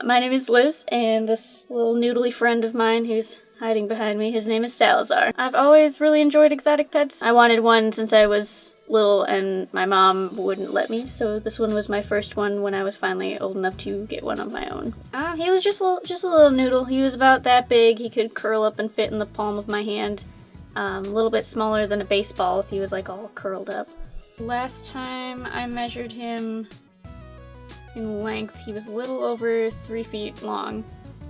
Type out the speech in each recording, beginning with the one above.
My name is Liz, and this little noodly friend of mine who's hiding behind me, his name is Salazar. I've always really enjoyed exotic pets. I wanted one since I was little and my mom wouldn't let me, so this one was my first one when I was finally old enough to get one of my own. He was just a little noodle. He was about that big. He could curl up and fit in the palm of my hand. A little bit smaller than a baseball if he was like all curled up. Last time I measured him in length, he was a little over 3 feet long.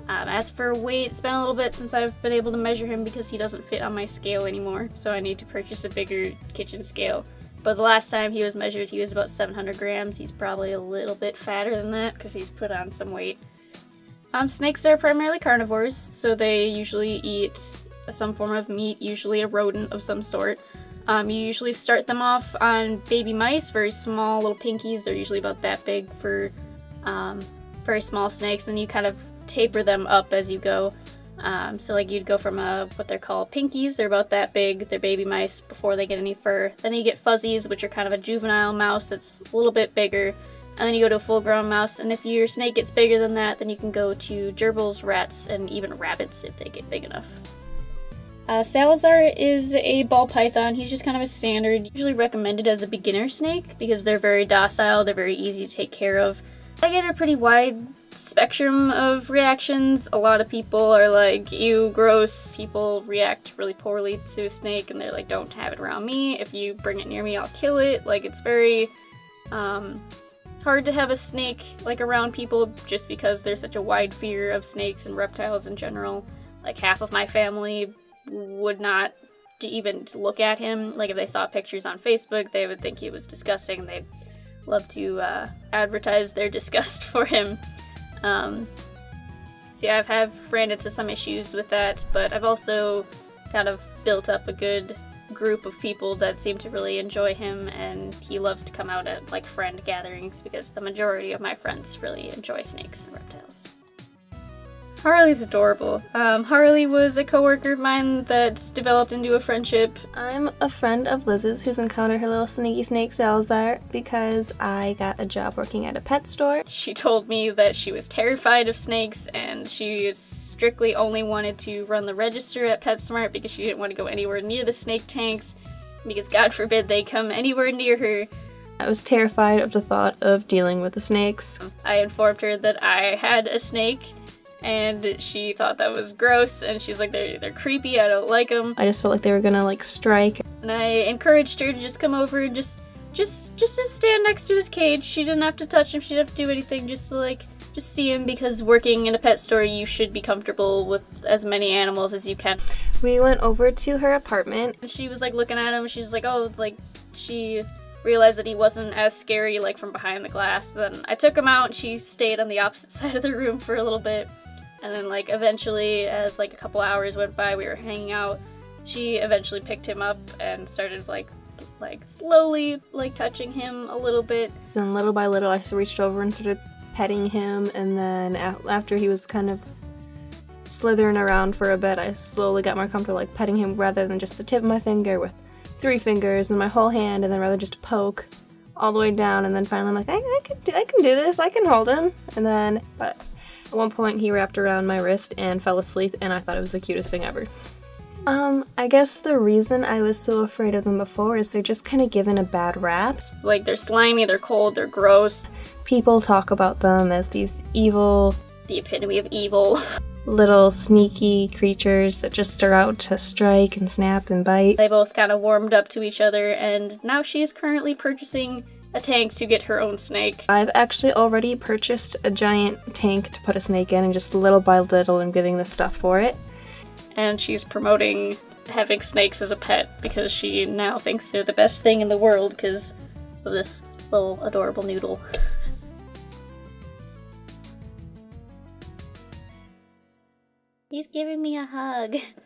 As for weight, it's been a little bit since I've been able to measure him because he doesn't fit on my scale anymore, so I need to purchase a bigger kitchen scale. But the last time he was measured, he was about 700 grams. He's probably a little bit fatter than that because he's put on some weight. Snakes are primarily carnivores, so they usually eat some form of meat, usually a rodent of some sort. You usually start them off on baby mice, very small little pinkies. They're usually about that big for very small snakes, and you kind of taper them up as you go. So like you'd go from what they're called pinkies, they're about that big, they're baby mice before they get any fur. Then you get fuzzies, which are kind of a juvenile mouse that's a little bit bigger. And then you go to a full-grown mouse, and if your snake gets bigger than that, then you can go to gerbils, rats, and even rabbits if they get big enough. Salazar is a ball python. He's just kind of a standard, usually recommended as a beginner snake because they're very docile, they're very easy to take care of. I get a pretty wide spectrum of reactions. A lot of people are like, ew, gross. People react really poorly to a snake and they're like, don't have it around me. If you bring it near me, I'll kill it. Like, it's very hard to have a snake like around people just because there's such a wide fear of snakes and reptiles in general. Like, half of my family would not even look at him. Like, if they saw pictures on Facebook, they would think he was disgusting. They'd love to advertise their disgust for him. So yeah, I've ran into some issues with that, but I've also kind of built up a good group of people that seem to really enjoy him, and he loves to come out at like friend gatherings because the majority of my friends really enjoy snakes and reptiles. Harley's adorable. Harley was a coworker of mine that developed into a friendship. I'm a friend of Liz's who's encountered her little sneaky snake Salazar because I got a job working at a pet store. She told me that she was terrified of snakes and she strictly only wanted to run the register at PetSmart because she didn't want to go anywhere near the snake tanks because God forbid they come anywhere near her. I was terrified of the thought of dealing with the snakes. I informed her that I had a snake, and she thought that was gross, and she's like, they're creepy, I don't like them. I just felt like they were gonna like strike. And I encouraged her to just come over and just to stand next to his cage. She didn't have to touch him, she didn't have to do anything, just to just see him, because working in a pet store, you should be comfortable with as many animals as you can. We went over to her apartment. And she was like looking at him, she's like, oh, like, she realized that he wasn't as scary like from behind the glass. Then I took him out and she stayed on the opposite side of the room for a little bit. And then, like, eventually, as, like, a couple hours went by, we were hanging out, she eventually picked him up and started, like slowly, like, touching him a little bit. Then little by little, I reached over and started petting him, and then after he was kind of slithering around for a bit, I slowly got more comfortable, like, petting him rather than just the tip of my finger with 3 fingers and my whole hand, and then rather just a poke all the way down, and then finally I'm like, I can do this, I can hold him. And then, but at one point, he wrapped around my wrist and fell asleep, and I thought it was the cutest thing ever. I guess the reason I was so afraid of them before is they're just kind of given a bad rap. Like, they're slimy, they're cold, they're gross. People talk about them as these evil... The epitome of evil. Little sneaky creatures that just are out to strike and snap and bite. They both kind of warmed up to each other, and now she's currently purchasing a tank to get her own snake. I've actually already purchased a giant tank to put a snake in, and just little by little I'm getting the stuff for it. And she's promoting having snakes as a pet because she now thinks they're the best thing in the world because of this little adorable noodle. He's giving me a hug.